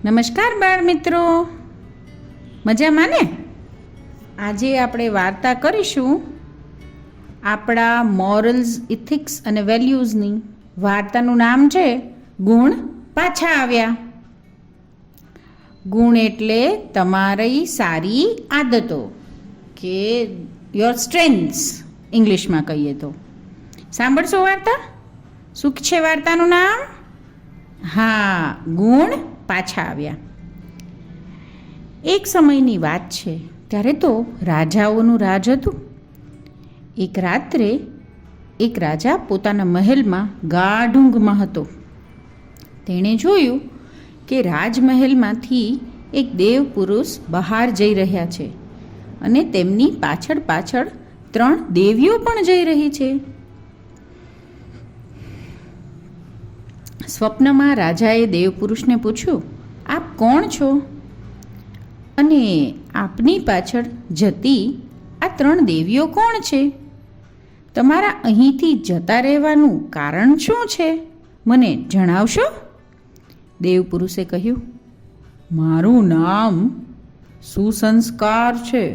નમસ્કાર બાળ મિત્રો, મજામાં ને? આજે આપણે વાર્તા કરીશું આપણા મોરલ્સ, ઇથિક્સ અને વેલ્યુઝની. વાર્તાનું નામ છે ગુણ પાછા આવ્યા. ગુણ એટલે તમારી સારી આદતો કે યોર સ્ટ્રેન્થ્સ ઇંગ્લિશમાં કહીએ તો. સાંભળશો વાર્તા? શું છે વાર્તાનું નામ? હા, ગુણ પાછા આવ્યા. એક સમયની વાત છે, ત્યારે તો રાજાઓનું રાજ હતું. એક રાત્રે એક રાજા પોતાના મહેલમાં ગાઢ ઊંઘમાં હતો. તેણે જોયું કે રાજમહેલમાંથી એક દેવ પુરુષ બહાર જઈ રહ્યા છે અને તેમની પાછળ પાછળ 3 દેવીઓ પણ જઈ રહી છે. સ્વપ્નમાં રાજાએ દેવપુરુષને પૂછ્યું, આપ કોણ છો અને આપની પાછળ જતી આ 3 દેવીઓ કોણ છે? તમારા અહીંથી જતા રહેવાનું કારણ શું છે? મને જણાવશો? દેવપુરુષે કહ્યું, મારું નામ સુસંસ્કાર છે.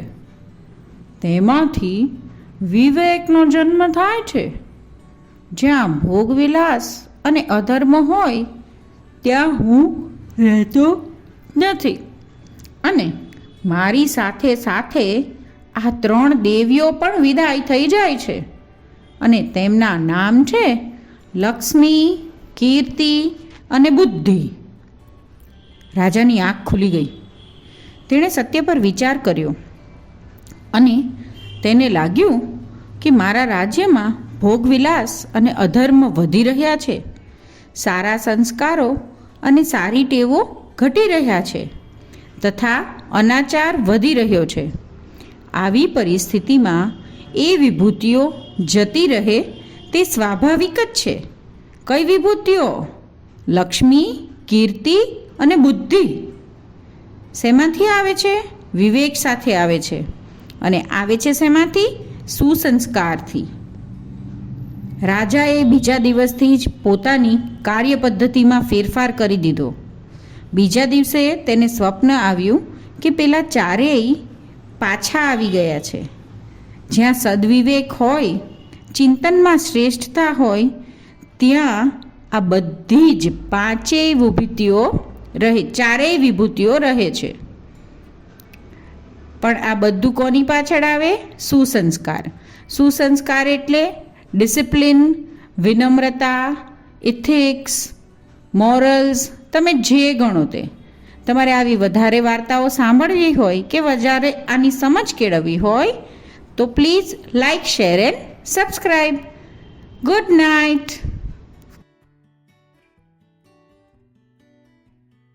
તેમાંથી વિવેકનો જન્મ થાય છે. જ્યાં ભોગવિલાસ અને અધર્મ હોય ત્યાં હું રહેતો નથી. અને મારી સાથે સાથે આ 3 દેવીઓ પણ વિદાય થઈ જાય છે અને તેમના નામ છે લક્ષ્મી, કીર્તિ અને બુદ્ધિ. રાજાની આંખ ખુલી ગઈ. તેણે સત્ય પર વિચાર કર્યો અને તેને લાગ્યું કે મારા રાજ્યમાં ભોગવિલાસ અને અધર્મ વધી રહ્યા છે. સારા સંસ્કારો અને સારી ટેવો ઘટી રહ્યા છે તથા અનાચાર વધી રહ્યો છે. આવી પરિસ્થિતિમાં એ વિભૂતિઓ જતી રહે તે સ્વાભાવિક જ છે. કઈ વિભૂતિઓ? લક્ષ્મી, કીર્તિ અને બુદ્ધિ. શેમાંથી આવે છે? વિવેક સાથે આવે છે. અને આવે છે શેમાંથી? સુસંસ્કારથી. રાજાએ બીજા દિવસથી જ પોતાની કાર્ય પદ્ધતિમાં ફેરફાર કરી દીધો. બીજા દિવસે તેને સ્વપ્ન આવ્યું કે પેલા 4 પાછા આવી ગયા છે. જ્યાં સદવિવેક હોય, ચિંતનમાં શ્રેષ્ઠતા હોય, ત્યાં આ બધી જ 5 વિભૂતિઓ રહે, 4 વિભૂતિઓ રહે છે. પણ આ બધું કોની પાછળ આવે? સુસંસ્કાર. સુસંસ્કાર એટલે ડિસિપ્લિન, વિનમ્રતા, ઇથિક્સ, મોરલ્સ, તમે જે ગણો તે. તમારે આવી વધારે વાર્તાઓ સાંભળવી હોય કે વધારે આની સમજ કેળવવી હોય તો please like, share and subscribe. Good night.